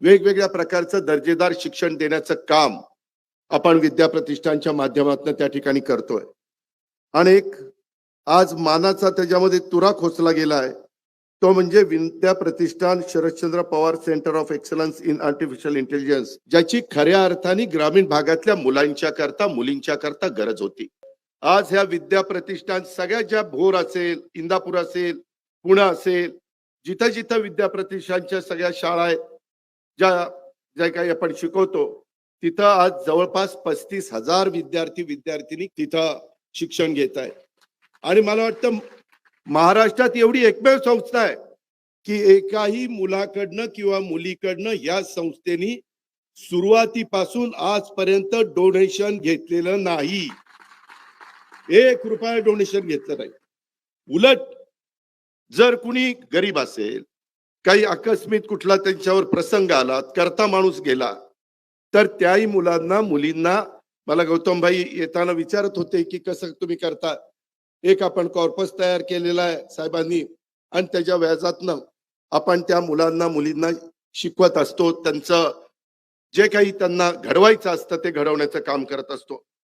वेगवेगळ्या प्रकारचं दर्जेदार शिक्षण देण्याचं काम आपण विद्या प्रतिष्ठानच्या माध्यमातून त्या ठिकाणी करतोय. आणि एक आज मानाचा त्याच्यामध्ये तुरा खोचला गेला आहे, तो म्हणजे Vidya Pratishthan Sharadchandra Pawar centre of excellence in artificial intelligence, ज्याची खऱ्या अर्थाने ग्रामीण भागातल्या मुलांच्या करता मुलींच्या करता गरज होती. आज ह्या विद्या प्रतिष्ठान सगळ्या ज्या भोर असेल, इंदापूर असेल, पुणे असेल, जिथं जिथं विद्या प्रतिष्ठानच्या सगळ्या शाळा आहेत, ज्या ज्या काही आपण शिकवतो, तिथं आज जवळपास 35,000 विद्यार्थी तिथं शिक्षण घेत आहेत. आणि मला वाटतं महाराष्ट्रात एवढी एकमेव संस्था आहे की एकाही मुलाकडनं किंवा मुलीकडनं या संस्थेनी सुरुवातीपासून आजपर्यंत डोनेशन घेतलेलं नाही. 1 रुपया डोनेशन घेतलं नाही. उलट जर कुणी गरीब असेल, काही आकस्मिक कुठला त्यांच्यावर प्रसंग आला, करता माणूस गेला, तर त्याही मुलांना मुलींना मला गौतम भाई येताना विचारत होते की कसं तुम्ही करता. एक आपण कॉर्पस तयार केलेला आहे साहेबांनी, आणि त्याच्या व्याजातनं आपण त्या मुलांना मुलींना शिकवत असतो. त्यांचं जे काही त्यांना घडवायचं असतं ते घडवण्याचं काम करत असतो.